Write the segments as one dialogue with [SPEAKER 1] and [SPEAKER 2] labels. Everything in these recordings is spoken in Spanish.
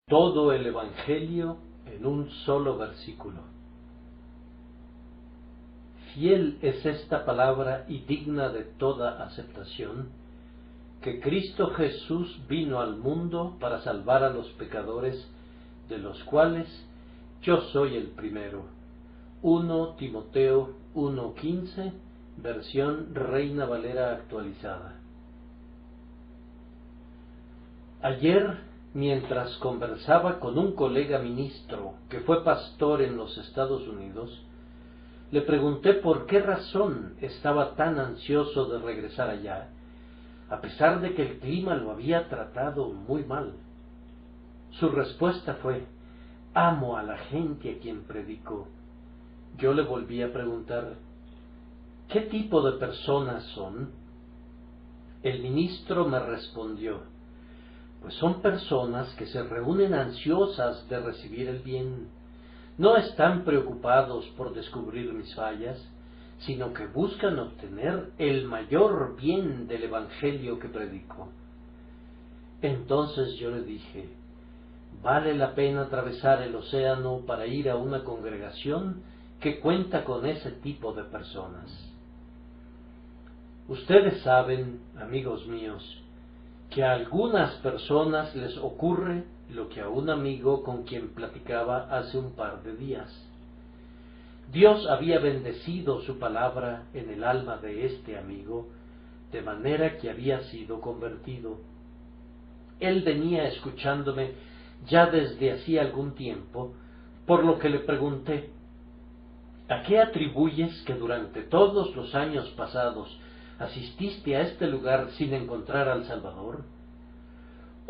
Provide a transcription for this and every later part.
[SPEAKER 1] Todo el Evangelio en un solo versículo. Fiel es esta palabra y digna de toda aceptación, que Cristo Jesús vino al mundo para salvar a los pecadores, de los cuales yo soy el primero. 1 Timoteo 1:15, versión Reina Valera actualizada. Ayer, mientras conversaba con un colega ministro que fue pastor en los Estados Unidos, le pregunté por qué razón estaba tan ansioso de regresar allá, a pesar de que el clima lo había tratado muy mal. Su respuesta fue: amo a la gente a quien predico. Yo le volví a preguntar: ¿qué tipo de personas son? El ministro me respondió: pues son personas que se reúnen ansiosas de recibir el bien. No están preocupados por descubrir mis fallas, sino que buscan obtener el mayor bien del Evangelio que predico. Entonces yo le dije: ¿vale la pena atravesar el océano para ir a una congregación que cuenta con ese tipo de personas? Ustedes saben, amigos míos, que a algunas personas les ocurre lo que a un amigo con quien platicaba hace un par de días. Dios había bendecido su palabra en el alma de este amigo, de manera que había sido convertido. Él venía escuchándome ya desde hacía algún tiempo, por lo que le pregunté: ¿a qué atribuyes que durante todos los años pasados asististe a este lugar sin encontrar al Salvador?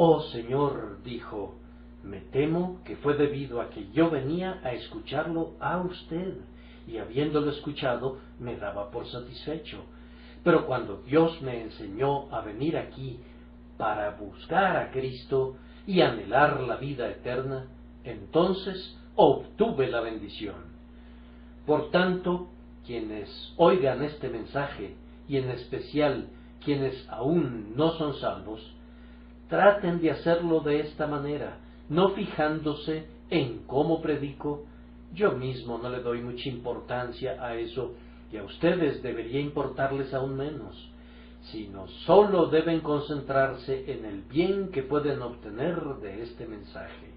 [SPEAKER 1] Oh Señor, dijo, me temo que fue debido a que yo venía a escucharlo a usted, y habiéndolo escuchado me daba por satisfecho. Pero cuando Dios me enseñó a venir aquí para buscar a Cristo y anhelar la vida eterna, entonces obtuve la bendición. Por tanto, quienes oigan este mensaje, y en especial quienes aún no son salvos, traten de hacerlo de esta manera, no fijándose en cómo predico. Yo mismo no le doy mucha importancia a eso, y a ustedes debería importarles aún menos, sino solo deben concentrarse en el bien que pueden obtener de este mensaje.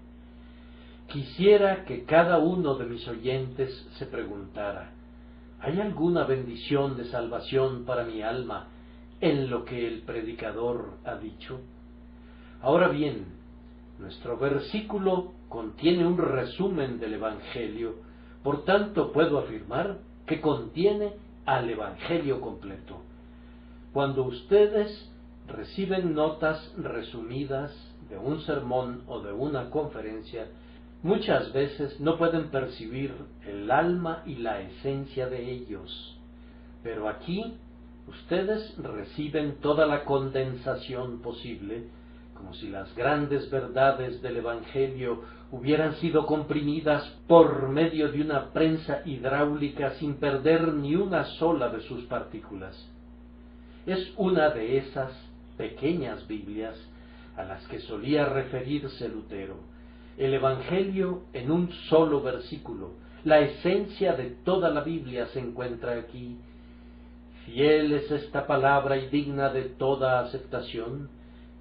[SPEAKER 1] Quisiera que cada uno de mis oyentes se preguntara: ¿hay alguna bendición de salvación para mi alma en lo que el predicador ha dicho? Ahora bien, nuestro versículo contiene un resumen del Evangelio, por tanto puedo afirmar que contiene al Evangelio completo. Cuando ustedes reciben notas resumidas de un sermón o de una conferencia, muchas veces no pueden percibir el alma y la esencia de ellos. Pero aquí ustedes reciben toda la condensación posible, como si las grandes verdades del Evangelio hubieran sido comprimidas por medio de una prensa hidráulica sin perder ni una sola de sus partículas. Es una de esas pequeñas Biblias a las que solía referirse Lutero. El Evangelio en un solo versículo. La esencia de toda la Biblia se encuentra aquí. Fiel es esta palabra y digna de toda aceptación,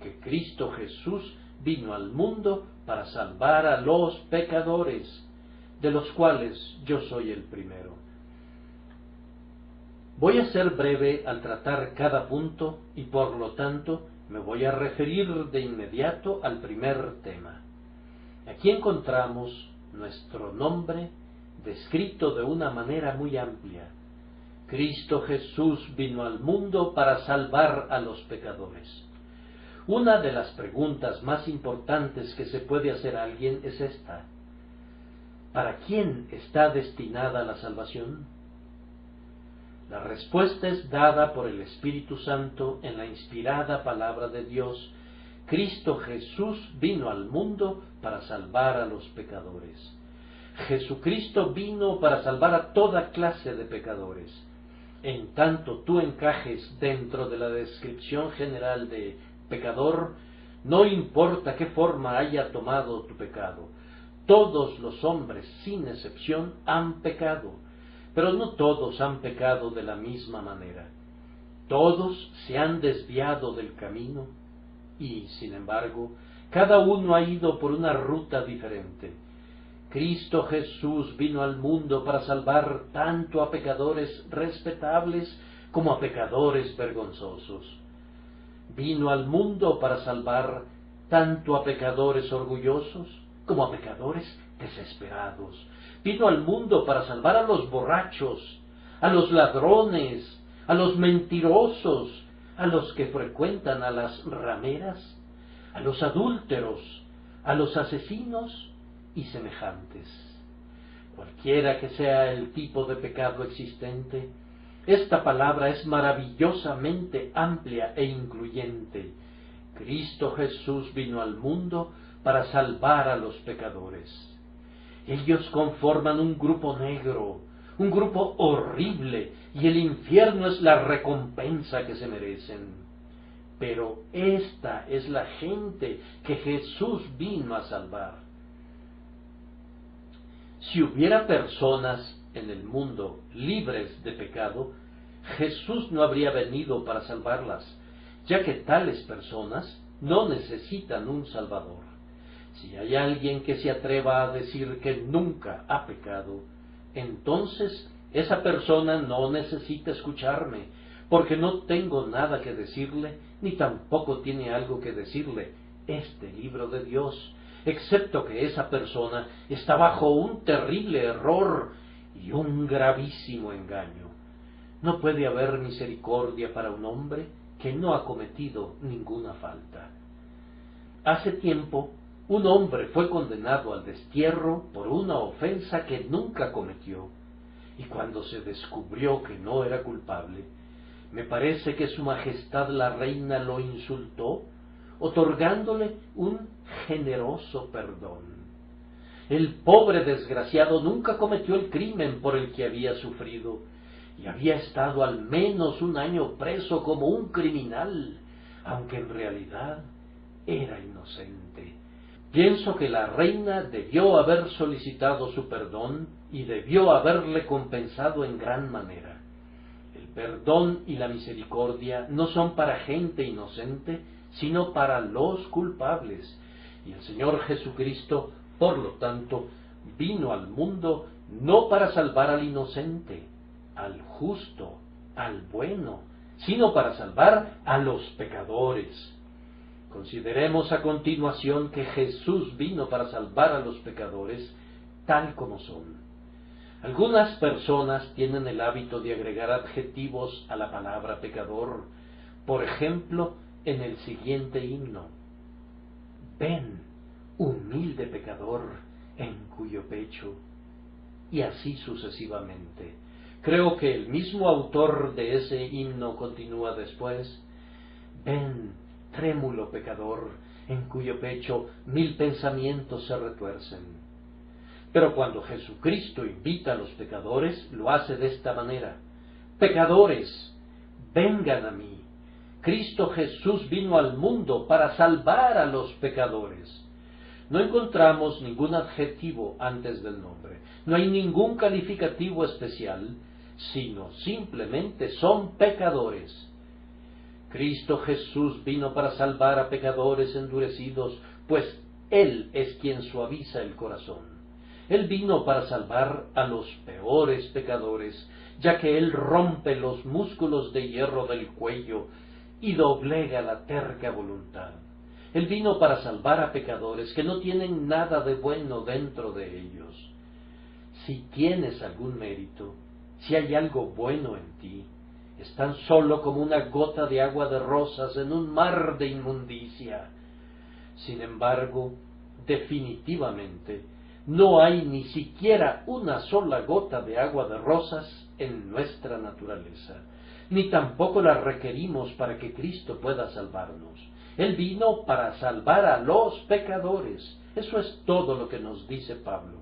[SPEAKER 1] que Cristo Jesús vino al mundo para salvar a los pecadores, de los cuales yo soy el primero. Voy a ser breve al tratar cada punto y por lo tanto me voy a referir de inmediato al primer tema. Aquí encontramos nuestro nombre descrito de una manera muy amplia. Cristo Jesús vino al mundo para salvar a los pecadores. Una de las preguntas más importantes que se puede hacer a alguien es esta: ¿para quién está destinada la salvación? La respuesta es dada por el Espíritu Santo en la inspirada palabra de Dios. Cristo Jesús vino al mundo para salvar a los pecadores. Jesucristo vino para salvar a toda clase de pecadores. En tanto tú encajes dentro de la descripción general de pecador, No importa qué forma haya tomado tu pecado, todos los hombres, sin excepción, han pecado, pero no todos han pecado de la misma manera. Todos se han desviado del camino y, sin embargo, cada uno ha ido por una ruta diferente. Cristo Jesús vino al mundo para salvar tanto a pecadores respetables como a pecadores vergonzosos. Vino al mundo para salvar tanto a pecadores orgullosos como a pecadores desesperados. Vino al mundo para salvar a los borrachos, a los ladrones, a los mentirosos, a los que frecuentan a las rameras, a los adúlteros, a los asesinos y semejantes. Cualquiera que sea el tipo de pecado existente, esta palabra es maravillosamente amplia e incluyente. Cristo Jesús vino al mundo para salvar a los pecadores. Ellos conforman un grupo negro, un grupo horrible, y el infierno es la recompensa que se merecen. Pero esta es la gente que Jesús vino a salvar. Si hubiera personas en el mundo libres de pecado, Jesús no habría venido para salvarlas, ya que tales personas no necesitan un Salvador. Si hay alguien que se atreva a decir que nunca ha pecado, entonces esa persona no necesita escucharme, porque no tengo nada que decirle, ni tampoco tiene algo que decirle este libro de Dios, excepto que esa persona está bajo un terrible error y un gravísimo engaño. No puede haber misericordia para un hombre que no ha cometido ninguna falta. Hace tiempo, un hombre fue condenado al destierro por una ofensa que nunca cometió, y cuando se descubrió que no era culpable, me parece que Su Majestad la Reina lo insultó, otorgándole un generoso perdón. El pobre desgraciado nunca cometió el crimen por el que había sufrido, y había estado al menos 1 año preso como un criminal, aunque en realidad era inocente. Pienso que la reina debió haber solicitado su perdón y debió haberle compensado en gran manera. El perdón y la misericordia no son para gente inocente, sino para los culpables. Y el Señor Jesucristo, por lo tanto, vino al mundo no para salvar al inocente, al justo, al bueno, sino para salvar a los pecadores. Consideremos a continuación que Jesús vino para salvar a los pecadores tal como son. Algunas personas tienen el hábito de agregar adjetivos a la palabra pecador, por ejemplo, en el siguiente himno: ven, humilde pecador, en cuyo pecho, y así sucesivamente. Creo que el mismo autor de ese himno continúa después: ven, trémulo pecador, en cuyo pecho 1000 pensamientos se retuercen. Pero cuando Jesucristo invita a los pecadores, lo hace de esta manera: pecadores, vengan a mí. Cristo Jesús vino al mundo para salvar a los pecadores. No encontramos ningún adjetivo antes del nombre, no hay ningún calificativo especial, sino simplemente son pecadores. Cristo Jesús vino para salvar a pecadores endurecidos, pues Él es quien suaviza el corazón. Él vino para salvar a los peores pecadores, ya que Él rompe los músculos de hierro del cuello y doblega la terca voluntad. Él vino para salvar a pecadores que no tienen nada de bueno dentro de ellos. Si tienes algún mérito, si hay algo bueno en ti, es tan solo como una gota de agua de rosas en un mar de inmundicia. Sin embargo, definitivamente, no hay ni siquiera una sola gota de agua de rosas en nuestra naturaleza, ni tampoco la requerimos para que Cristo pueda salvarnos. Él vino para salvar a los pecadores. Eso es todo lo que nos dice Pablo.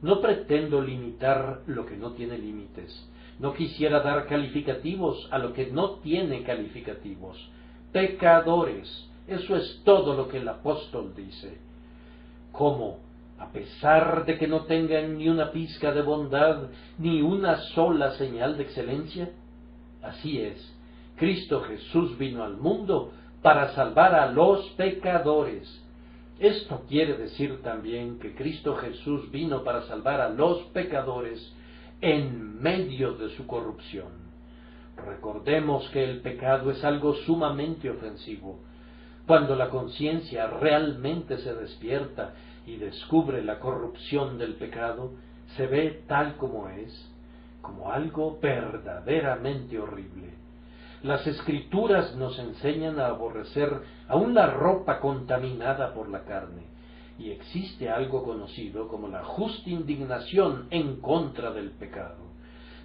[SPEAKER 1] No pretendo limitar lo que no tiene límites. No quisiera dar calificativos a lo que no tiene calificativos. Pecadores Eso es todo lo que el apóstol dice. ¿Cómo? A pesar de que no tengan ni una pizca de bondad, ni una sola señal de excelencia. Así es, Cristo Jesús vino al mundo para salvar a los pecadores. Esto quiere decir también que Cristo Jesús vino para salvar a los pecadores en medio de su corrupción. Recordemos que el pecado es algo sumamente ofensivo. Cuando la conciencia realmente se despierta y descubre la corrupción del pecado, se ve tal como es, como algo verdaderamente horrible. Las Escrituras nos enseñan a aborrecer aún la ropa contaminada por la carne, y existe algo conocido como la justa indignación en contra del pecado.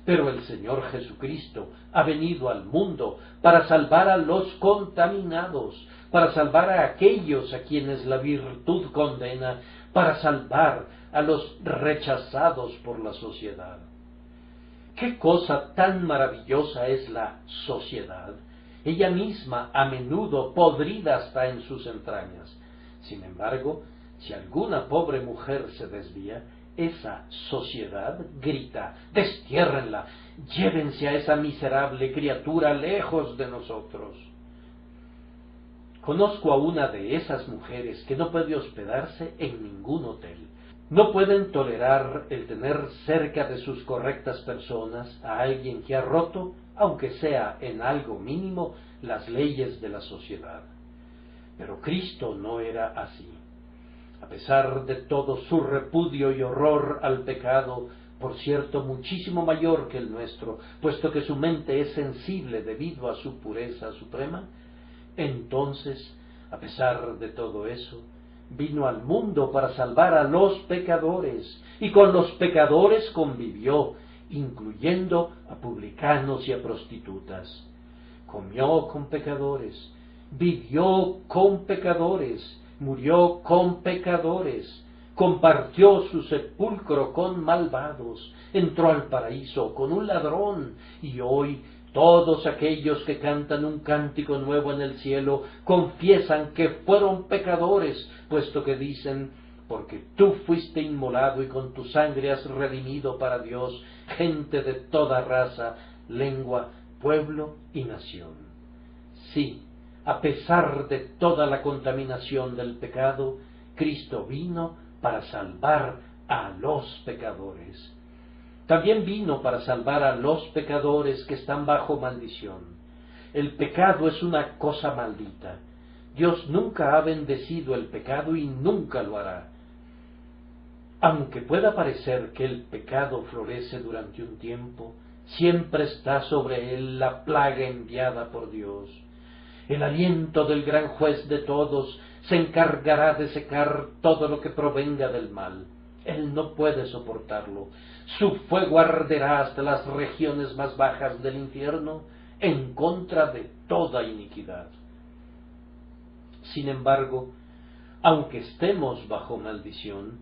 [SPEAKER 1] Pero el Señor Jesucristo ha venido al mundo para salvar a los contaminados, para salvar a aquellos a quienes la virtud condena, para salvar a los rechazados por la sociedad. ¡Qué cosa tan maravillosa es la sociedad! Ella misma a menudo podrida hasta en sus entrañas. Sin embargo, si alguna pobre mujer se desvía, esa sociedad grita: «¡Destiérrenla! ¡Llévense a esa miserable criatura lejos de nosotros!». Conozco a una de esas mujeres que no puede hospedarse en ningún hotel. No pueden tolerar el tener cerca de sus correctas personas a alguien que ha roto, aunque sea en algo mínimo, las leyes de la sociedad. Pero Cristo no era así. A pesar de todo su repudio y horror al pecado, por cierto muchísimo mayor que el nuestro, puesto que su mente es sensible debido a su pureza suprema, entonces, a pesar de todo eso, vino al mundo para salvar a los pecadores, y con los pecadores convivió, incluyendo a publicanos y a prostitutas. Comió con pecadores, vivió con pecadores, murió con pecadores, compartió su sepulcro con malvados, entró al paraíso con un ladrón, y hoy todos aquellos que cantan un cántico nuevo en el cielo confiesan que fueron pecadores, puesto que dicen: «Porque tú fuiste inmolado y con tu sangre has redimido para Dios gente de toda raza, lengua, pueblo y nación». Sí, a pesar de toda la contaminación del pecado, Cristo vino para salvar a los pecadores. También vino para salvar a los pecadores que están bajo maldición. El pecado es una cosa maldita. Dios nunca ha bendecido el pecado y nunca lo hará. Aunque pueda parecer que el pecado florece durante un tiempo, siempre está sobre él la plaga enviada por Dios. El aliento del gran juez de todos se encargará de secar todo lo que provenga del mal. Él no puede soportarlo. Su fuego arderá hasta las regiones más bajas del infierno en contra de toda iniquidad. Sin embargo, aunque estemos bajo maldición,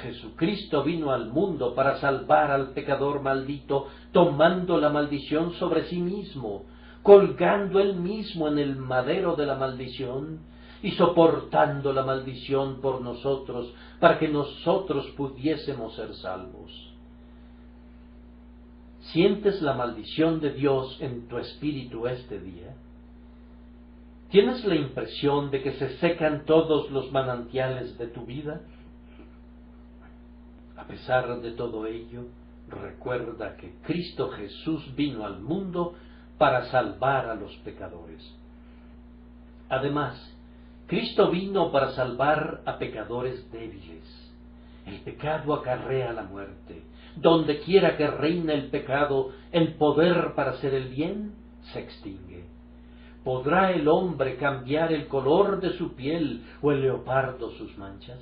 [SPEAKER 1] Jesucristo vino al mundo para salvar al pecador maldito, tomando la maldición sobre sí mismo, colgando él mismo en el madero de la maldición y soportando la maldición por nosotros, para que nosotros pudiésemos ser salvos. ¿Sientes la maldición de Dios en tu espíritu este día? ¿Tienes la impresión de que se secan todos los manantiales de tu vida? A pesar de todo ello, recuerda que Cristo Jesús vino al mundo para salvar a los pecadores. Además, Cristo vino para salvar a pecadores débiles. El pecado acarrea la muerte. Donde quiera que reina el pecado, el poder para hacer el bien se extingue. ¿Podrá el hombre cambiar el color de su piel o el leopardo sus manchas?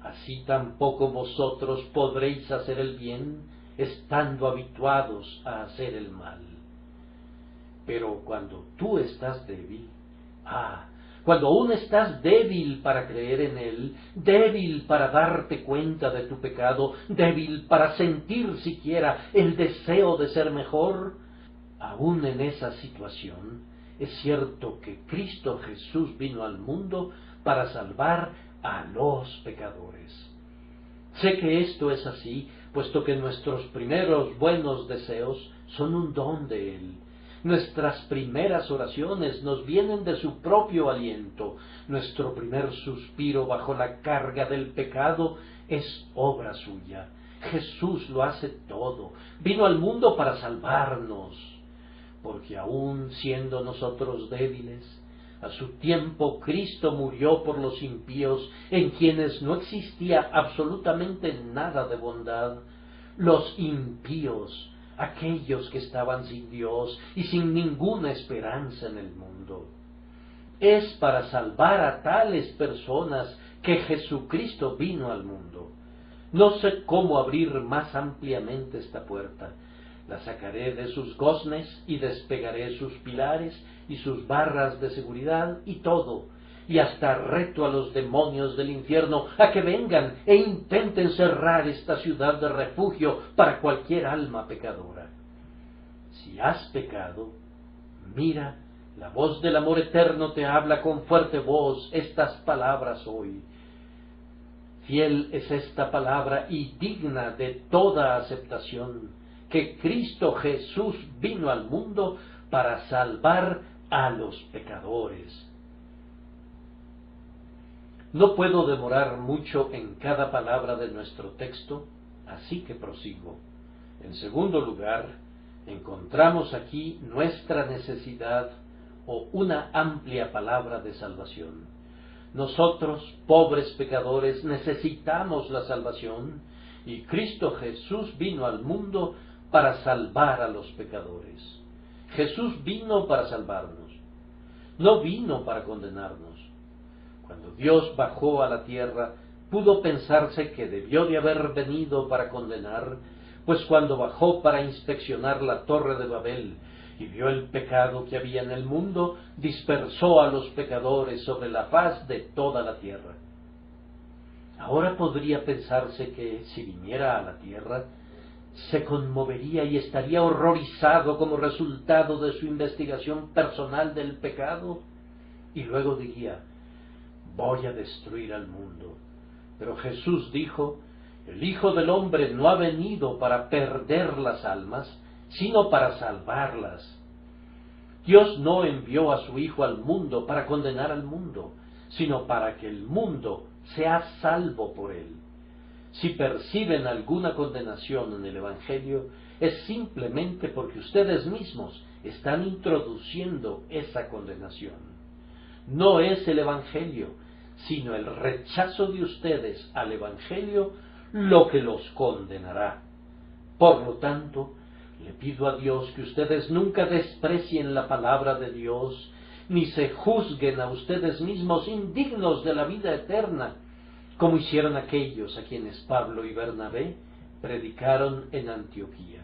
[SPEAKER 1] Así tampoco vosotros podréis hacer el bien, estando habituados a hacer el mal. Pero cuando tú estás débil, cuando aún estás débil para creer en Él, débil para darte cuenta de tu pecado, débil para sentir siquiera el deseo de ser mejor, aún en esa situación, es cierto que Cristo Jesús vino al mundo para salvar a los pecadores. Sé que esto es así, puesto que nuestros primeros buenos deseos son un don de Él. Nuestras primeras oraciones nos vienen de su propio aliento. Nuestro primer suspiro bajo la carga del pecado es obra suya. Jesús lo hace todo. Vino al mundo para salvarnos, porque aun siendo nosotros débiles, a su tiempo Cristo murió por los impíos, en quienes no existía absolutamente nada de bondad. Los impíos, aquellos que estaban sin Dios y sin ninguna esperanza en el mundo. Es para salvar a tales personas que Jesucristo vino al mundo. No sé cómo abrir más ampliamente esta puerta. La sacaré de sus goznes y despegaré sus pilares y sus barras de seguridad y todo, y hasta reto a los demonios del infierno a que vengan e intenten cerrar esta ciudad de refugio para cualquier alma pecadora. Si has pecado, mira, la voz del amor eterno te habla con fuerte voz estas palabras hoy. Fiel es esta palabra y digna de toda aceptación, que Cristo Jesús vino al mundo para salvar a los pecadores. No puedo demorar mucho en cada palabra de nuestro texto, así que prosigo. En segundo lugar, encontramos aquí nuestra necesidad o una amplia palabra de salvación. Nosotros, pobres pecadores, necesitamos la salvación, y Cristo Jesús vino al mundo para salvar a los pecadores. Jesús vino para salvarnos, no vino para condenarnos. Cuando Dios bajó a la tierra, pudo pensarse que debió de haber venido para condenar, pues cuando bajó para inspeccionar la torre de Babel y vio el pecado que había en el mundo, dispersó a los pecadores sobre la faz de toda la tierra. Ahora podría pensarse que, si viniera a la tierra, se conmovería y estaría horrorizado como resultado de su investigación personal del pecado, y luego diría: voy a destruir al mundo. Pero Jesús dijo: el Hijo del Hombre no ha venido para perder las almas, sino para salvarlas. Dios no envió a su Hijo al mundo para condenar al mundo, sino para que el mundo sea salvo por él. Si perciben alguna condenación en el Evangelio, es simplemente porque ustedes mismos están introduciendo esa condenación. No es el Evangelio, sino el rechazo de ustedes al Evangelio lo que los condenará. Por lo tanto, le pido a Dios que ustedes nunca desprecien la palabra de Dios, ni se juzguen a ustedes mismos indignos de la vida eterna, como hicieron aquellos a quienes Pablo y Bernabé predicaron en Antioquía.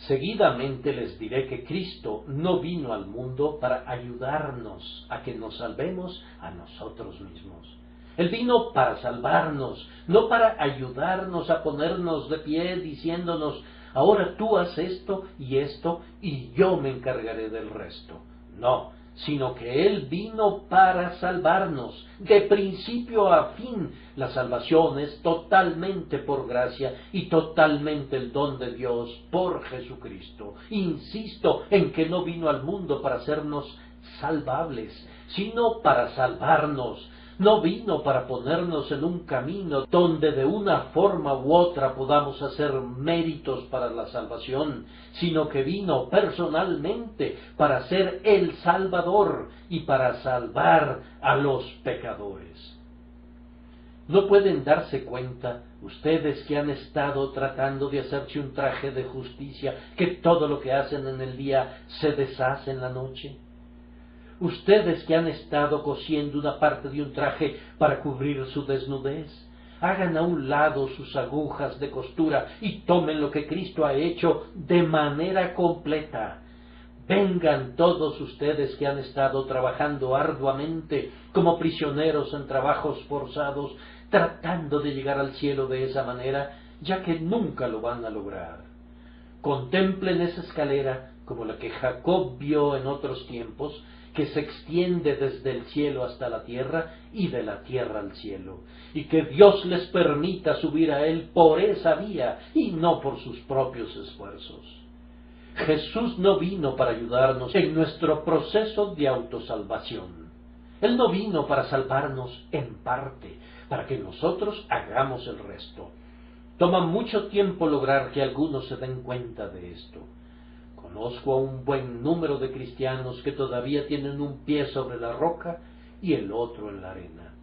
[SPEAKER 1] Seguidamente les diré que Cristo no vino al mundo para ayudarnos a que nos salvemos a nosotros mismos. Él vino para salvarnos, no para ayudarnos a ponernos de pie diciéndonos: ahora tú haz esto y yo me encargaré del resto. No, sino que Él vino para salvarnos, de principio a fin. La salvación es totalmente por gracia y totalmente el don de Dios por Jesucristo. Insisto en que no vino al mundo para hacernos salvables, sino para salvarnos. No vino para ponernos en un camino donde de una forma u otra podamos hacer méritos para la salvación, sino que vino personalmente para ser el Salvador y para salvar a los pecadores. ¿No pueden darse cuenta, ustedes que han estado tratando de hacerse un traje de justicia, que todo lo que hacen en el día se deshace en la noche? Ustedes que han estado cosiendo una parte de un traje para cubrir su desnudez, hagan a un lado sus agujas de costura y tomen lo que Cristo ha hecho de manera completa. Vengan todos ustedes que han estado trabajando arduamente como prisioneros en trabajos forzados, tratando de llegar al cielo de esa manera, ya que nunca lo van a lograr. Contemplen esa escalera como la que Jacob vio en otros tiempos, que se extiende desde el cielo hasta la tierra y de la tierra al cielo, y que Dios les permita subir a Él por esa vía y no por sus propios esfuerzos. Jesús no vino para ayudarnos en nuestro proceso de autosalvación. Él no vino para salvarnos en parte, para que nosotros hagamos el resto. Toma mucho tiempo lograr que algunos se den cuenta de esto. Conozco a un buen número de cristianos que todavía tienen un pie sobre la roca y el otro en la arena.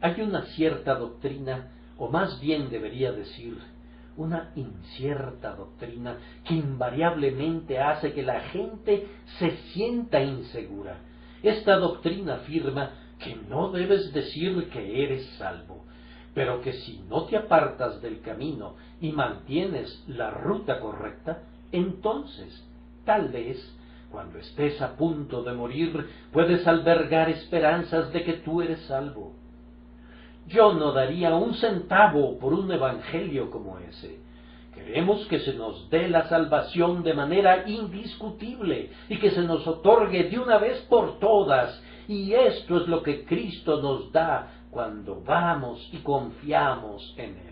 [SPEAKER 1] Hay una cierta doctrina, o más bien debería decir, una incierta doctrina que invariablemente hace que la gente se sienta insegura. Esta doctrina afirma que no debes decir que eres salvo, pero que si no te apartas del camino y mantienes la ruta correcta, entonces, tal vez, cuando estés a punto de morir, puedes albergar esperanzas de que tú eres salvo. Yo no daría un centavo por un evangelio como ese. Queremos que se nos dé la salvación de manera indiscutible y que se nos otorgue de una vez por todas, y esto es lo que Cristo nos da cuando vamos y confiamos en Él.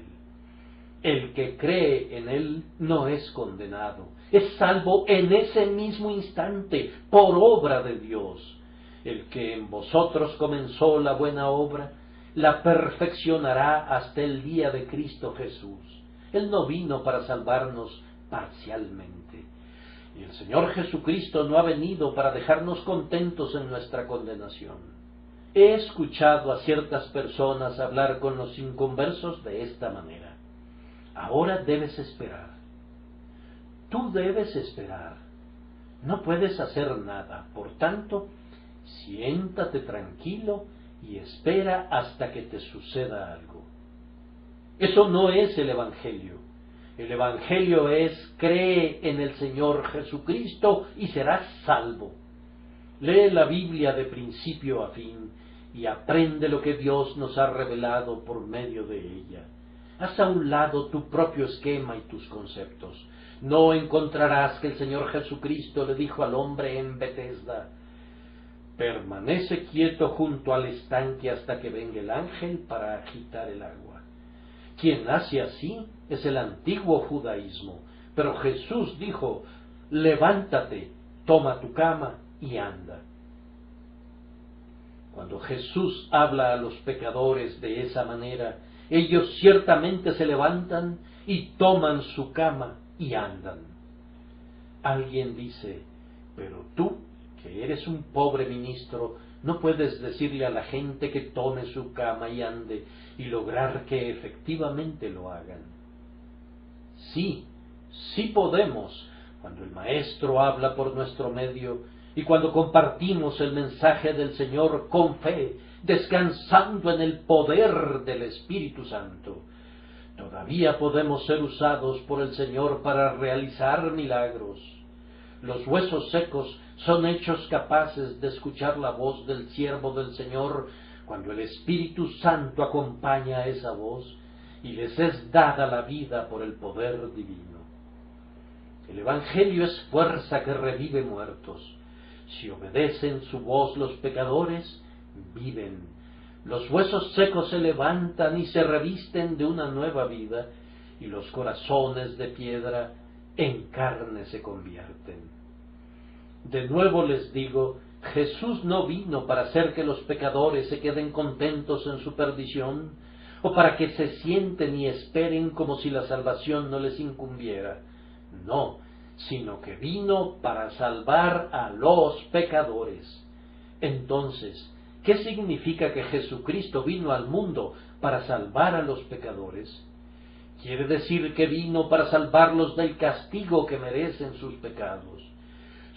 [SPEAKER 1] El que cree en Él no es condenado, es salvo en ese mismo instante, por obra de Dios. El que en vosotros comenzó la buena obra, la perfeccionará hasta el día de Cristo Jesús. Él no vino para salvarnos parcialmente. Y el Señor Jesucristo no ha venido para dejarnos contentos en nuestra condenación. He escuchado a ciertas personas hablar con los inconversos de esta manera. Ahora debes esperar. Tú debes esperar. No puedes hacer nada. Por tanto, siéntate tranquilo y espera hasta que te suceda algo. Eso no es el Evangelio. El Evangelio es: cree en el Señor Jesucristo y serás salvo. Lee la Biblia de principio a fin y aprende lo que Dios nos ha revelado por medio de ella. Haz a un lado tu propio esquema y tus conceptos. No encontrarás que el Señor Jesucristo le dijo al hombre en Betesda: permanece quieto junto al estanque hasta que venga el ángel para agitar el agua. Quien hace así es el antiguo judaísmo, pero Jesús dijo: levántate, toma tu cama y anda. Cuando Jesús habla a los pecadores de esa manera, ellos ciertamente se levantan y toman su cama y andan. Alguien dice: pero tú, que eres un pobre ministro, no puedes decirle a la gente que tome su cama y ande y lograr que efectivamente lo hagan. Sí, sí podemos, cuando el Maestro habla por nuestro medio y cuando compartimos el mensaje del Señor con fe, descansando en el poder del Espíritu Santo. Todavía podemos ser usados por el Señor para realizar milagros. Los huesos secos son hechos capaces de escuchar la voz del siervo del Señor cuando el Espíritu Santo acompaña a esa voz y les es dada la vida por el poder divino. El Evangelio es fuerza que revive muertos. Si obedecen su voz los pecadores, viven. Los huesos secos se levantan y se revisten de una nueva vida, y los corazones de piedra en carne se convierten. De nuevo les digo, Jesús no vino para hacer que los pecadores se queden contentos en su perdición, o para que se sienten y esperen como si la salvación no les incumbiera. No, sino que vino para salvar a los pecadores. Entonces, ¿qué significa que Jesucristo vino al mundo para salvar a los pecadores? Quiere decir que vino para salvarlos del castigo que merecen sus pecados.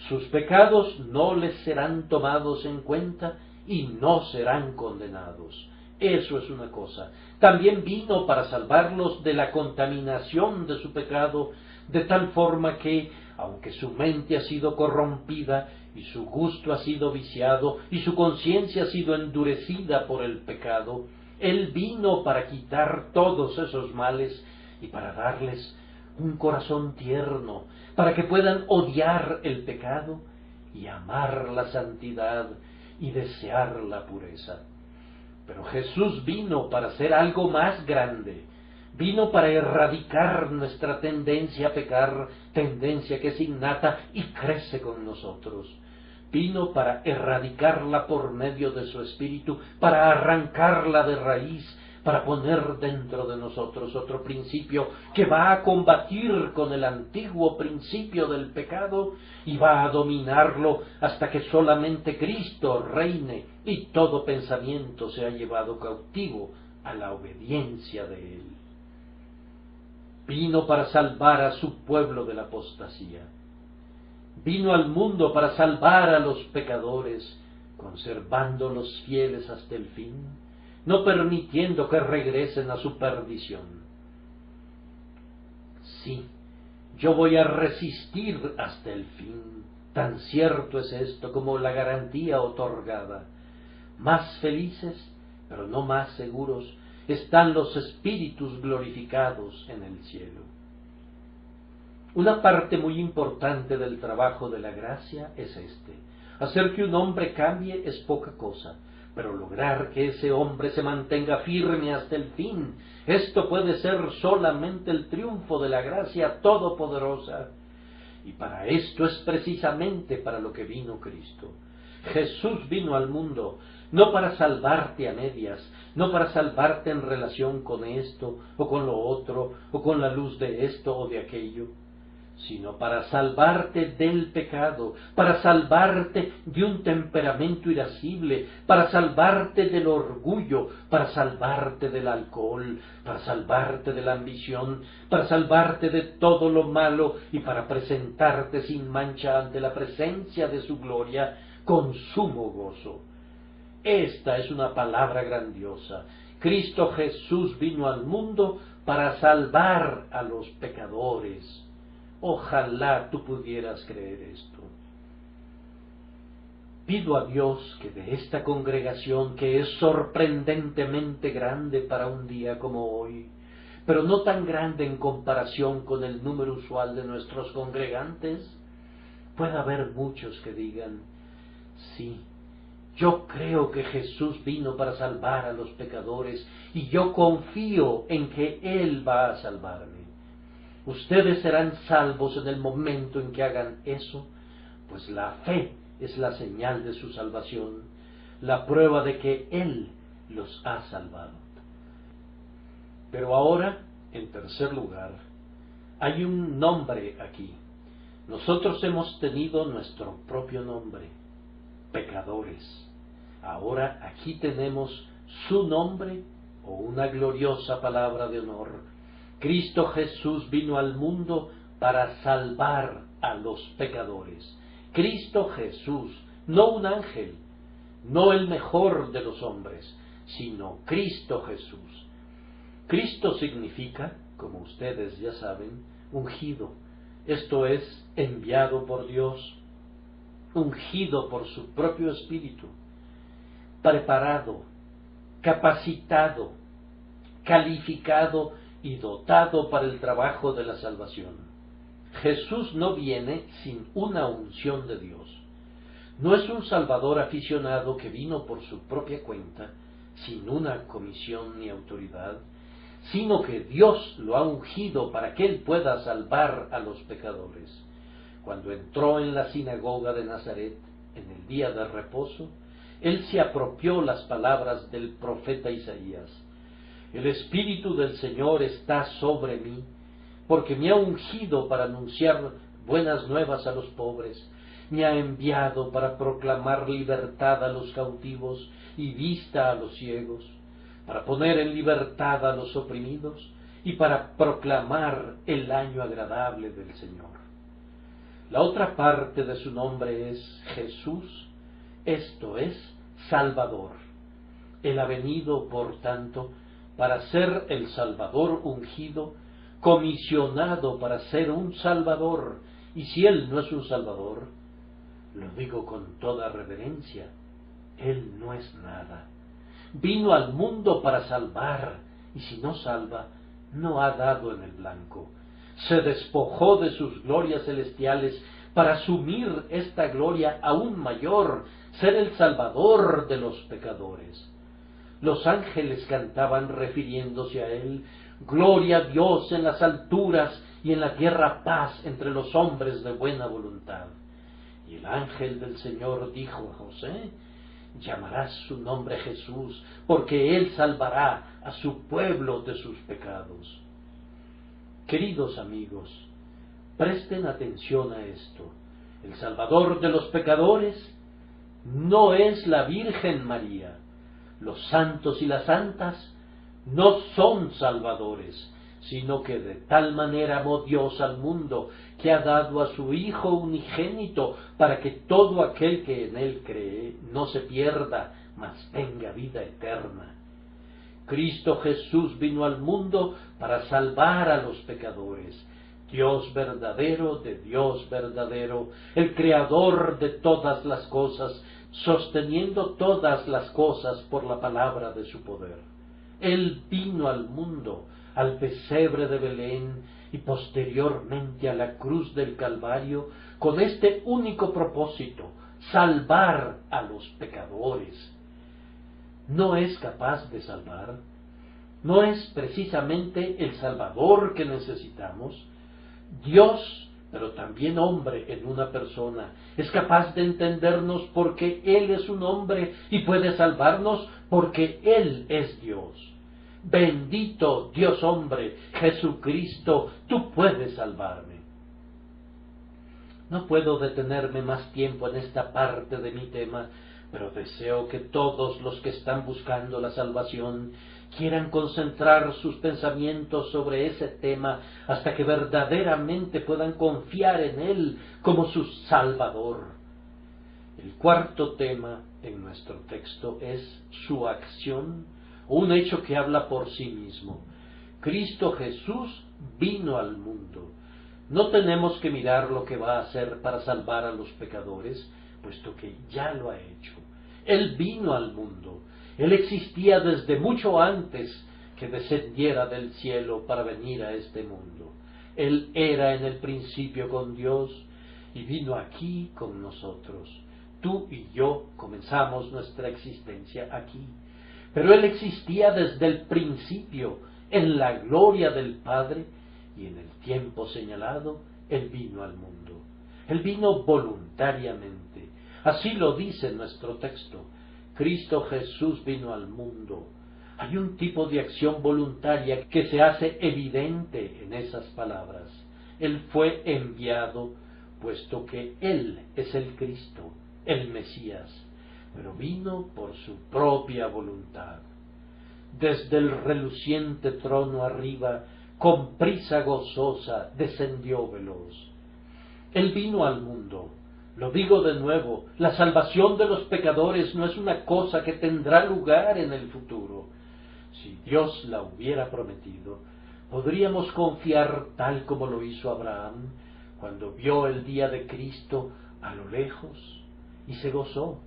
[SPEAKER 1] Sus pecados no les serán tomados en cuenta y no serán condenados. Eso es una cosa. También vino para salvarlos de la contaminación de su pecado, de tal forma que, aunque su mente ha sido corrompida y su gusto ha sido viciado y su conciencia ha sido endurecida por el pecado, Él vino para quitar todos esos males y para darles un corazón tierno, para que puedan odiar el pecado y amar la santidad y desear la pureza. Pero Jesús vino para hacer algo más grande. Vino para erradicar nuestra tendencia a pecar, tendencia que es innata y crece con nosotros. Vino para erradicarla por medio de su Espíritu, para arrancarla de raíz, para poner dentro de nosotros otro principio que va a combatir con el antiguo principio del pecado y va a dominarlo hasta que solamente Cristo reine y todo pensamiento sea llevado cautivo a la obediencia de Él. Vino para salvar a su pueblo de la apostasía. Vino al mundo para salvar a los pecadores, conservándolos fieles hasta el fin, no permitiendo que regresen a su perdición. Sí, yo voy a resistir hasta el fin, tan cierto es esto como la garantía otorgada. Más felices, pero no más seguros, están los espíritus glorificados en el cielo. Una parte muy importante del trabajo de la gracia es hacer que un hombre cambie es poca cosa, pero lograr que ese hombre se mantenga firme hasta el fin, esto puede ser solamente el triunfo de la gracia todopoderosa. Y para esto es precisamente para lo que vino Cristo. Jesús vino al mundo no para salvarte a medias, no para salvarte en relación con esto o con lo otro, o con la luz de esto o de aquello, sino para salvarte del pecado, para salvarte de un temperamento irascible, para salvarte del orgullo, para salvarte del alcohol, para salvarte de la ambición, para salvarte de todo lo malo y para presentarte sin mancha ante la presencia de su gloria con sumo gozo. Esta es una palabra grandiosa. Cristo Jesús vino al mundo para salvar a los pecadores. Ojalá tú pudieras creer esto. Pido a Dios que de esta congregación, que es sorprendentemente grande para un día como hoy, pero no tan grande en comparación con el número usual de nuestros congregantes, pueda haber muchos que digan, sí, yo creo que Jesús vino para salvar a los pecadores y yo confío en que Él va a salvarme. Ustedes serán salvos en el momento en que hagan eso, pues la fe es la señal de su salvación, la prueba de que Él los ha salvado. Pero ahora, en tercer lugar, hay un nombre aquí. Nosotros hemos tenido nuestro propio nombre, pecadores. Ahora aquí tenemos su nombre o una gloriosa palabra de honor. Cristo Jesús vino al mundo para salvar a los pecadores. Cristo Jesús, no un ángel, no el mejor de los hombres, sino Cristo Jesús. Cristo significa, como ustedes ya saben, ungido, esto es, enviado por Dios, ungido por su propio Espíritu, preparado, capacitado, calificado y dotado para el trabajo de la salvación. Jesús no viene sin una unción de Dios. No es un Salvador aficionado que vino por su propia cuenta, sin una comisión ni autoridad, sino que Dios lo ha ungido para que Él pueda salvar a los pecadores. Cuando entró en la sinagoga de Nazaret, en el día de reposo, Él se apropió las palabras del profeta Isaías. El Espíritu del Señor está sobre mí, porque me ha ungido para anunciar buenas nuevas a los pobres, me ha enviado para proclamar libertad a los cautivos y vista a los ciegos, para poner en libertad a los oprimidos y para proclamar el año agradable del Señor. La otra parte de su nombre es Jesús, esto es, Salvador. Él ha venido, por tanto, para ser el Salvador ungido, comisionado para ser un Salvador, y si Él no es un Salvador, lo digo con toda reverencia, Él no es nada. Vino al mundo para salvar, y si no salva, no ha dado en el blanco. se despojó de sus glorias celestiales para asumir esta gloria aún mayor, ser el Salvador de los pecadores. Los ángeles cantaban refiriéndose a él: gloria a Dios en las alturas y en la tierra paz entre los hombres de buena voluntad. Y el ángel del Señor dijo a José: llamarás su nombre Jesús, porque él salvará a su pueblo de sus pecados. Queridos amigos, presten atención a esto. El Salvador de los pecadores no es la Virgen María. Los santos y las santas no son salvadores, sino que de tal manera amó Dios al mundo, que ha dado a su Hijo unigénito, para que todo aquel que en él cree no se pierda, mas tenga vida eterna. Cristo Jesús vino al mundo para salvar a los pecadores. Dios verdadero de Dios verdadero, el creador de todas las cosas, sosteniendo todas las cosas por la palabra de su poder. Él vino al mundo, al pesebre de Belén y posteriormente a la cruz del Calvario, con este único propósito: salvar a los pecadores. ¿No es capaz de salvar? ¿No es precisamente el Salvador que necesitamos? Dios, pero también hombre en una persona, es capaz de entendernos porque Él es un hombre y puede salvarnos porque Él es Dios. Bendito Dios hombre, Jesucristo, tú puedes salvarme. No puedo detenerme más tiempo en esta parte de mi tema, pero deseo que todos los que están buscando la salvación quieran concentrar sus pensamientos sobre ese tema hasta que verdaderamente puedan confiar en Él como su Salvador. El cuarto tema en nuestro texto es su acción, un hecho que habla por sí mismo. Cristo Jesús vino al mundo. No tenemos que mirar lo que va a hacer para salvar a los pecadores, puesto que ya lo ha hecho. Él vino al mundo. Él existía desde mucho antes que descendiera del cielo para venir a este mundo. Él era en el principio con Dios y vino aquí con nosotros. Tú y yo comenzamos nuestra existencia aquí. Pero Él existía desde el principio, en la gloria del Padre, y en el tiempo señalado, Él vino al mundo. Él vino voluntariamente. Así lo dice nuestro texto. Cristo Jesús vino al mundo. Hay un tipo de acción voluntaria que se hace evidente en esas palabras. Él fue enviado, puesto que Él es el Cristo, el Mesías, pero vino por su propia voluntad. Desde el reluciente trono arriba, con prisa gozosa, descendió veloz. Él vino al mundo. Lo digo de nuevo, la salvación de los pecadores no es una cosa que tendrá lugar en el futuro. Si Dios la hubiera prometido, podríamos confiar tal como lo hizo Abraham cuando vio el día de Cristo a lo lejos y se gozó.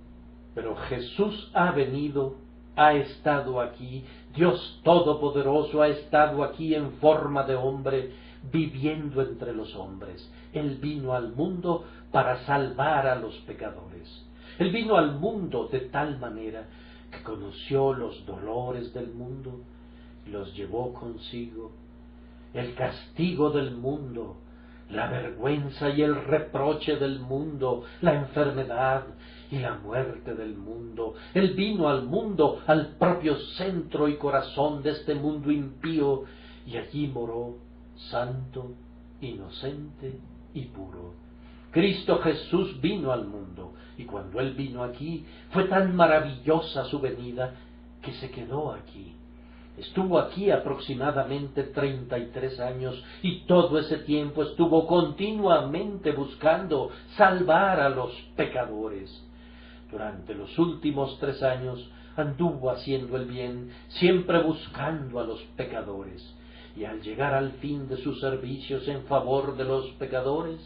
[SPEAKER 1] Pero Jesús ha venido, ha estado aquí, Dios Todopoderoso ha estado aquí en forma de hombre, viviendo entre los hombres. Él vino al mundo para salvar a los pecadores. Él vino al mundo de tal manera que conoció los dolores del mundo y los llevó consigo, el castigo del mundo, la vergüenza y el reproche del mundo, la enfermedad y la muerte del mundo. Él vino al mundo, al propio centro y corazón de este mundo impío, y allí moró, santo, inocente y puro. Cristo Jesús vino al mundo, y cuando Él vino aquí, fue tan maravillosa su venida que se quedó aquí. Estuvo aquí aproximadamente 33 años, y todo ese tiempo estuvo continuamente buscando salvar a los pecadores. Durante los últimos 3 años anduvo haciendo el bien, siempre buscando a los pecadores, y al llegar al fin de sus servicios en favor de los pecadores,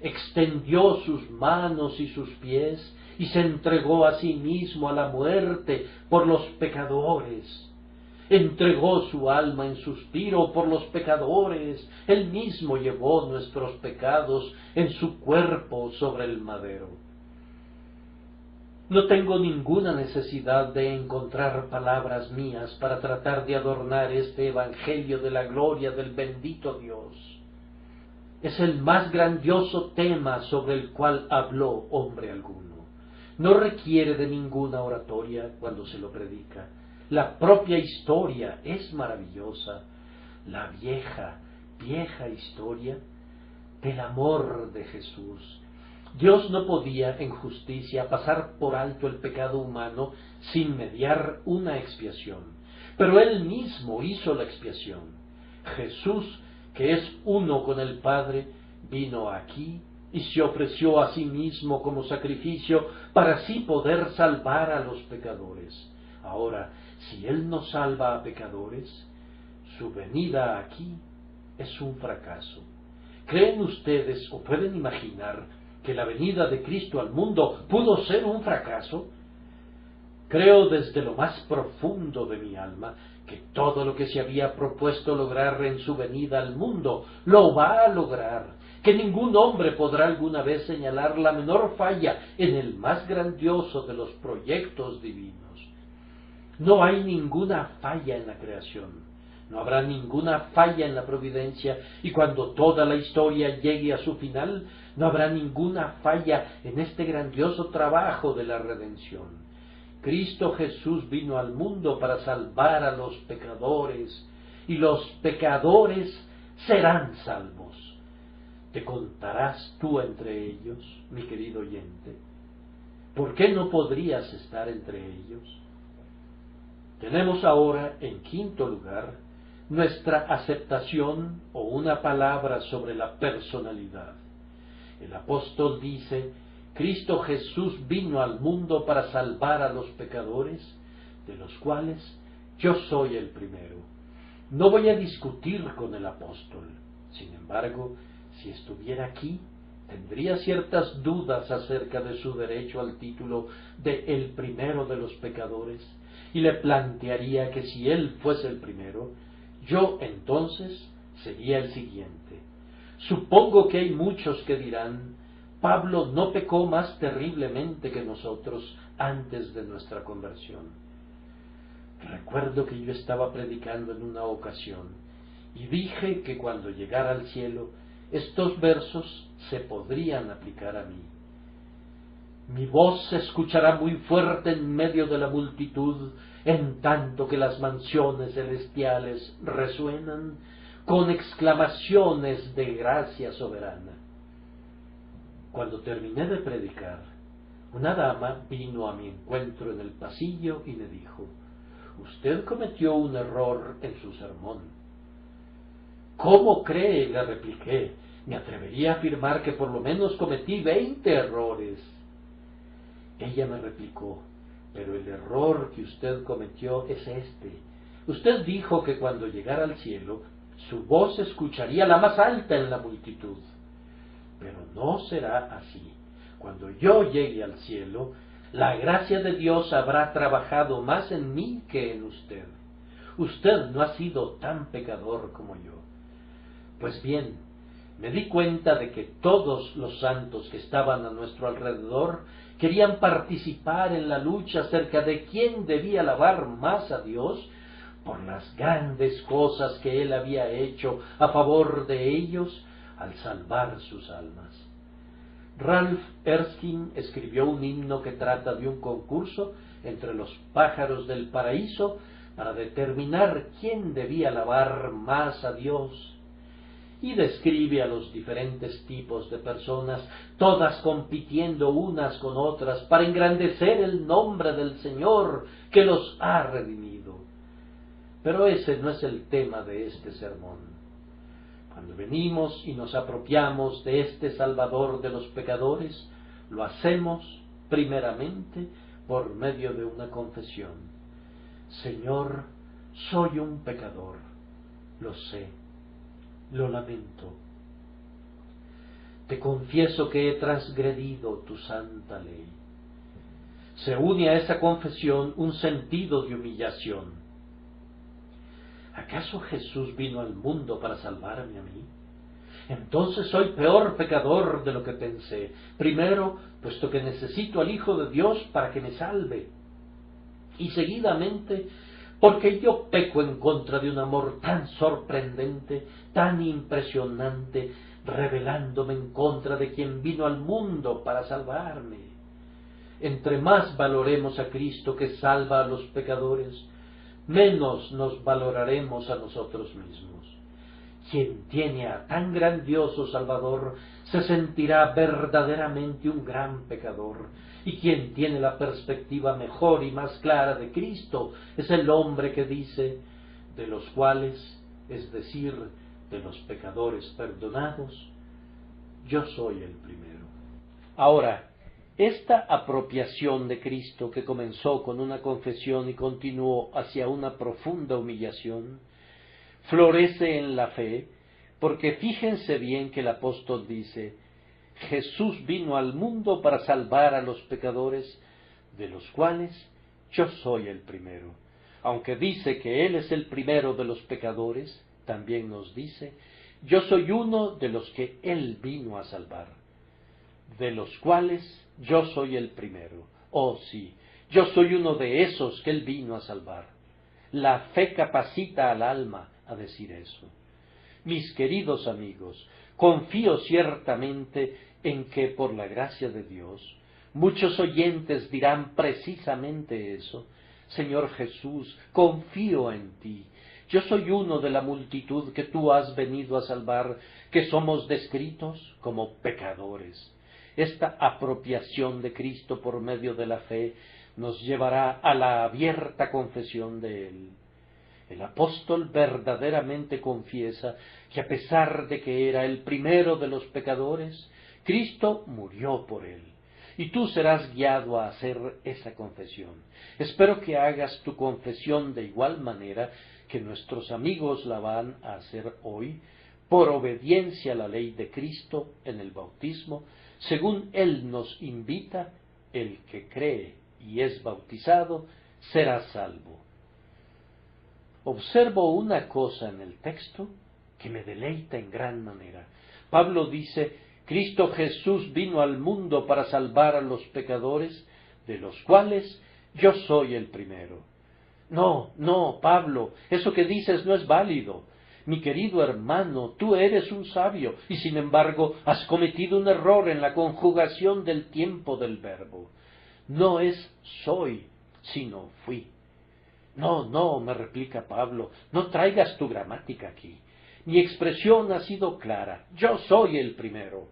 [SPEAKER 1] extendió sus manos y sus pies y se entregó a sí mismo a la muerte por los pecadores. entregó su alma en suspiro por los pecadores, Él mismo llevó nuestros pecados en su cuerpo sobre el madero. No tengo ninguna necesidad de encontrar palabras mías para tratar de adornar este evangelio de la gloria del bendito Dios. Es el más grandioso tema sobre el cual habló hombre alguno. No requiere de ninguna oratoria cuando se lo predica. La propia historia es maravillosa. La vieja historia del amor de Jesús. Dios no podía en justicia pasar por alto el pecado humano sin mediar una expiación. Pero Él mismo hizo la expiación. Jesús, que es uno con el Padre, vino aquí y se ofreció a sí mismo como sacrificio para así poder salvar a los pecadores. Ahora, si Él no salva a pecadores, su venida aquí es un fracaso. ¿Creen ustedes o pueden imaginar que la venida de Cristo al mundo pudo ser un fracaso? Creo desde lo más profundo de mi alma que todo lo que se había propuesto lograr en su venida al mundo lo va a lograr, que ningún hombre podrá alguna vez señalar la menor falla en el más grandioso de los proyectos divinos. No hay ninguna falla en la creación. No habrá ninguna falla en la providencia, y cuando toda la historia llegue a su final, no habrá ninguna falla en este grandioso trabajo de la redención. Cristo Jesús vino al mundo para salvar a los pecadores, y los pecadores serán salvos. ¿Te contarás tú entre ellos, mi querido oyente? ¿Por qué no podrías estar entre ellos? Tenemos ahora, en quinto lugar, nuestra aceptación o una palabra sobre la personalidad. El apóstol dice: Cristo Jesús vino al mundo para salvar a los pecadores, de los cuales yo soy el primero. No voy a discutir con el apóstol. Sin embargo, si estuviera aquí, tendría ciertas dudas acerca de su derecho al título de el primero de los pecadores, y le plantearía que si él fuese el primero, yo entonces sería el siguiente. Supongo que hay muchos que dirán: Pablo no pecó más terriblemente que nosotros antes de nuestra conversión. Recuerdo que yo estaba predicando en una ocasión y dije que cuando llegara al cielo estos versos se podrían aplicar a mí. Mi voz se escuchará muy fuerte en medio de la multitud, en tanto que las mansiones celestiales resuenan con exclamaciones de gracia soberana. Cuando terminé de predicar, una dama vino a mi encuentro en el pasillo y me dijo: «Usted cometió un error en su sermón». «¿Cómo cree?», le repliqué. «Me atrevería a afirmar que por lo menos cometí 20 errores». Ella me replicó: «Pero el error que usted cometió es este. Usted dijo que cuando llegara al cielo, su voz se escucharía la más alta en la multitud. Pero no será así. Cuando yo llegue al cielo, la gracia de Dios habrá trabajado más en mí que en usted. Usted no ha sido tan pecador como yo». Pues bien, me di cuenta de que todos los santos que estaban a nuestro alrededor querían participar en la lucha acerca de quién debía alabar más a Dios por las grandes cosas que Él había hecho a favor de ellos al salvar sus almas. Ralph Erskine escribió un himno que trata de un concurso entre los pájaros del paraíso para determinar quién debía alabar más a Dios, y describe a los diferentes tipos de personas, todas compitiendo unas con otras para engrandecer el nombre del Señor que los ha redimido. Pero ese no es el tema de este sermón. Cuando venimos y nos apropiamos de este Salvador de los pecadores, lo hacemos primeramente por medio de una confesión. Señor, soy un pecador, lo sé, lo lamento. Te confieso que he transgredido tu santa ley. Se une a esa confesión un sentido de humillación. ¿Acaso Jesús vino al mundo para salvarme a mí? Entonces soy peor pecador de lo que pensé. Primero, puesto que necesito al Hijo de Dios para que me salve. Y seguidamente, porque yo peco en contra de un amor tan sorprendente, tan impresionante, revelándome en contra de quien vino al mundo para salvarme. Entre más valoremos a Cristo que salva a los pecadores, menos nos valoraremos a nosotros mismos. Quien tiene a tan grandioso Salvador se sentirá verdaderamente un gran pecador, y quien tiene la perspectiva mejor y más clara de Cristo es el hombre que dice, de los cuales, es decir, de los pecadores perdonados, yo soy el primero. Ahora, esta apropiación de Cristo que comenzó con una confesión y continuó hacia una profunda humillación, florece en la fe, porque fíjense bien que el apóstol dice, Jesús vino al mundo para salvar a los pecadores, de los cuales yo soy el primero. Aunque dice que Él es el primero de los pecadores, también nos dice, yo soy uno de los que Él vino a salvar, de los cuales yo soy el primero. Oh sí, yo soy uno de esos que Él vino a salvar. La fe capacita al alma a decir eso. Mis queridos amigos, confío ciertamente en que por la gracia de Dios, muchos oyentes dirán precisamente eso. Señor Jesús, confío en ti. Yo soy uno de la multitud que tú has venido a salvar, que somos descritos como pecadores. Esta apropiación de Cristo por medio de la fe nos llevará a la abierta confesión de Él. El apóstol verdaderamente confiesa que a pesar de que era el primero de los pecadores, Cristo murió por él. Y tú serás guiado a hacer esa confesión. Espero que hagas tu confesión de igual manera que nuestros amigos la van a hacer hoy, por obediencia a la ley de Cristo en el bautismo, según Él nos invita, el que cree y es bautizado será salvo. Observo una cosa en el texto que me deleita en gran manera. Pablo dice, Cristo Jesús vino al mundo para salvar a los pecadores, de los cuales yo soy el primero. No, Pablo, eso que dices no es válido. Mi querido hermano, tú eres un sabio, y sin embargo has cometido un error en la conjugación del tiempo del verbo. No es soy, sino fui. No, me replica Pablo, no traigas tu gramática aquí. Mi expresión ha sido clara, yo soy el primero.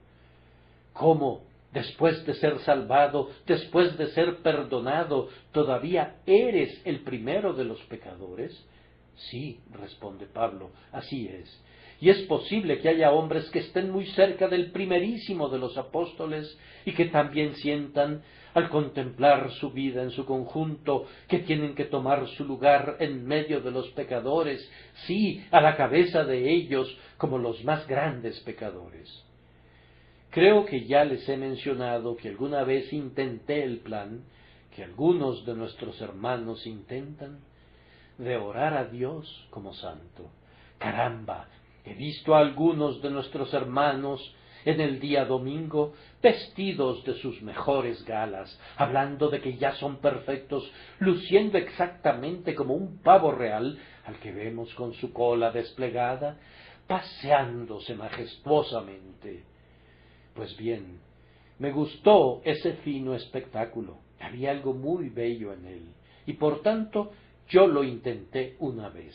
[SPEAKER 1] ¿Cómo? Después de ser salvado, después de ser perdonado, ¿todavía eres el primero de los pecadores? Sí, responde Pablo, así es. Y es posible que haya hombres que estén muy cerca del primerísimo de los apóstoles y que también sientan, al contemplar su vida en su conjunto, que tienen que tomar su lugar en medio de los pecadores, sí, a la cabeza de ellos, como los más grandes pecadores. Creo que ya les he mencionado que alguna vez intenté el plan, que algunos de nuestros hermanos intentan, de orar a Dios como santo. Caramba, he visto a algunos de nuestros hermanos en el día domingo vestidos de sus mejores galas, hablando de que ya son perfectos, luciendo exactamente como un pavo real al que vemos con su cola desplegada, paseándose majestuosamente. Pues bien, me gustó ese fino espectáculo, había algo muy bello en él, y por tanto yo lo intenté una vez.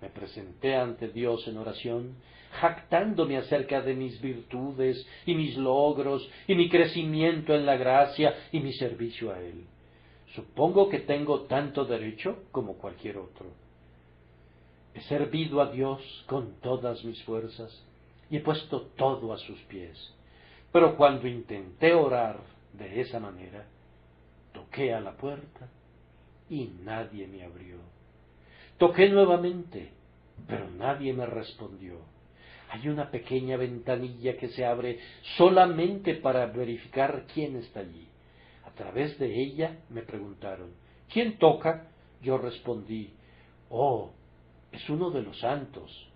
[SPEAKER 1] Me presenté ante Dios en oración, jactándome acerca de mis virtudes y mis logros y mi crecimiento en la gracia y mi servicio a Él. Supongo que tengo tanto derecho como cualquier otro. He servido a Dios con todas mis fuerzas y he puesto todo a sus pies. Pero cuando intenté orar de esa manera, toqué a la puerta y nadie me abrió. Toqué nuevamente, pero nadie me respondió. Hay una pequeña ventanilla que se abre solamente para verificar quién está allí. A través de ella me preguntaron, ¿quién toca? Yo respondí, oh, es uno de los santos.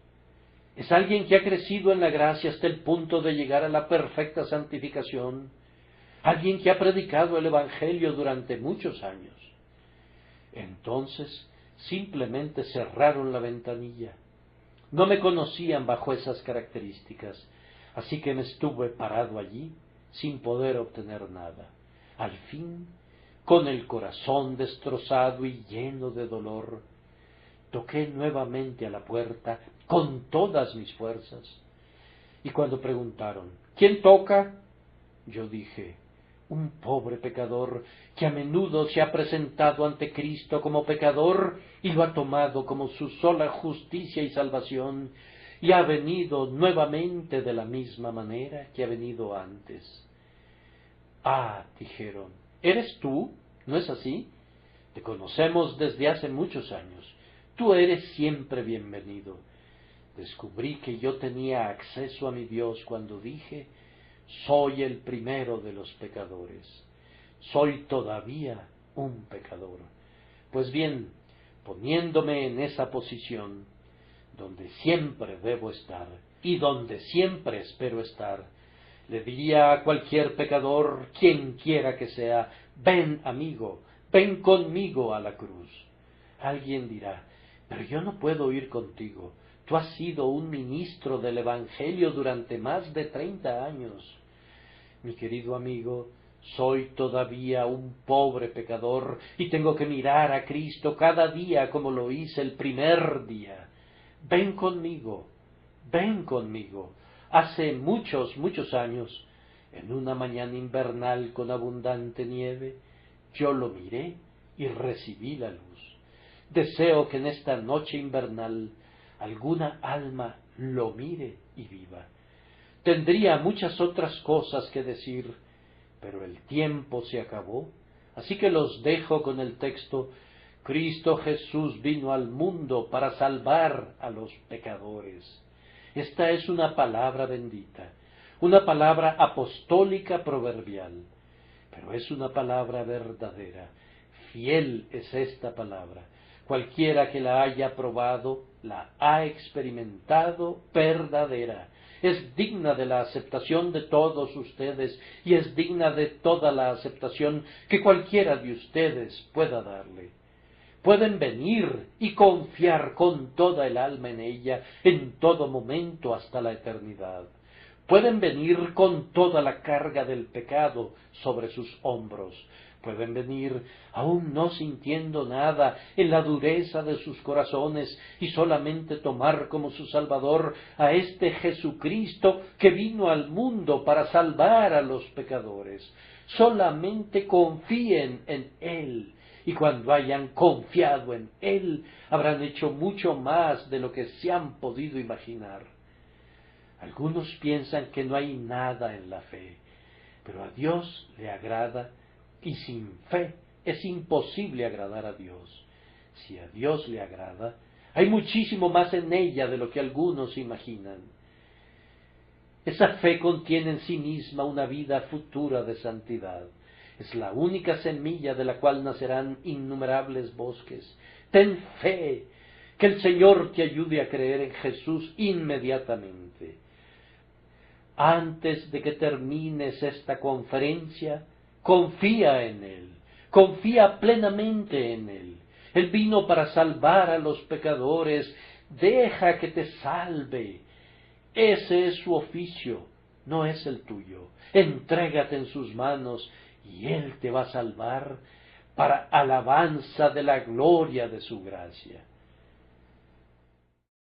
[SPEAKER 1] Es alguien que ha crecido en la gracia hasta el punto de llegar a la perfecta santificación. Alguien que ha predicado el Evangelio durante muchos años. Entonces, simplemente cerraron la ventanilla. No me conocían bajo esas características, así que me estuve parado allí, sin poder obtener nada. Al fin, con el corazón destrozado y lleno de dolor, toqué nuevamente a la puerta con todas mis fuerzas. Y cuando preguntaron, ¿quién toca?, yo dije, un pobre pecador que a menudo se ha presentado ante Cristo como pecador y lo ha tomado como su sola justicia y salvación, y ha venido nuevamente de la misma manera que ha venido antes. Ah, dijeron, ¿eres tú? ¿No es así? Te conocemos desde hace muchos años. Tú eres siempre bienvenido. Descubrí que yo tenía acceso a mi Dios cuando dije, soy el primero de los pecadores. Soy todavía un pecador. Pues bien, poniéndome en esa posición, donde siempre debo estar y donde siempre espero estar, le diría a cualquier pecador, quien quiera que sea, ven amigo, ven conmigo a la cruz. Alguien dirá, pero yo no puedo ir contigo. Tú has sido un ministro del Evangelio durante más de 30 años. Mi querido amigo, soy todavía un pobre pecador y tengo que mirar a Cristo cada día como lo hice el primer día. Ven conmigo, ven conmigo. Hace muchos, muchos años, en una mañana invernal con abundante nieve, yo lo miré y recibí la luz. Deseo que en esta noche invernal alguna alma lo mire y viva. Tendría muchas otras cosas que decir, pero el tiempo se acabó, así que los dejo con el texto, Cristo Jesús vino al mundo para salvar a los pecadores. Esta es una palabra bendita, una palabra apostólica proverbial, pero es una palabra verdadera. Fiel es esta palabra. Cualquiera que la haya probado, la ha experimentado verdadera. Es digna de la aceptación de todos ustedes y es digna de toda la aceptación que cualquiera de ustedes pueda darle. Pueden venir y confiar con toda el alma en ella en todo momento hasta la eternidad. Pueden venir con toda la carga del pecado sobre sus hombros. Pueden venir aún no sintiendo nada en la dureza de sus corazones y solamente tomar como su Salvador a este Jesucristo que vino al mundo para salvar a los pecadores. Solamente confíen en Él. Y cuando hayan confiado en Él, habrán hecho mucho más de lo que se han podido imaginar. Algunos piensan que no hay nada en la fe, pero a Dios le agrada, y sin fe es imposible agradar a Dios. Si a Dios le agrada, hay muchísimo más en ella de lo que algunos imaginan. Esa fe contiene en sí misma una vida futura de santidad. Es la única semilla de la cual nacerán innumerables bosques. Ten fe, que el Señor te ayude a creer en Jesús inmediatamente. Antes de que termines esta conferencia, confía en Él, confía plenamente en Él. Él vino para salvar a los pecadores, deja que te salve. Ese es su oficio, no es el tuyo. Entrégate en sus manos y Él te va a salvar para alabanza de la gloria de su gracia.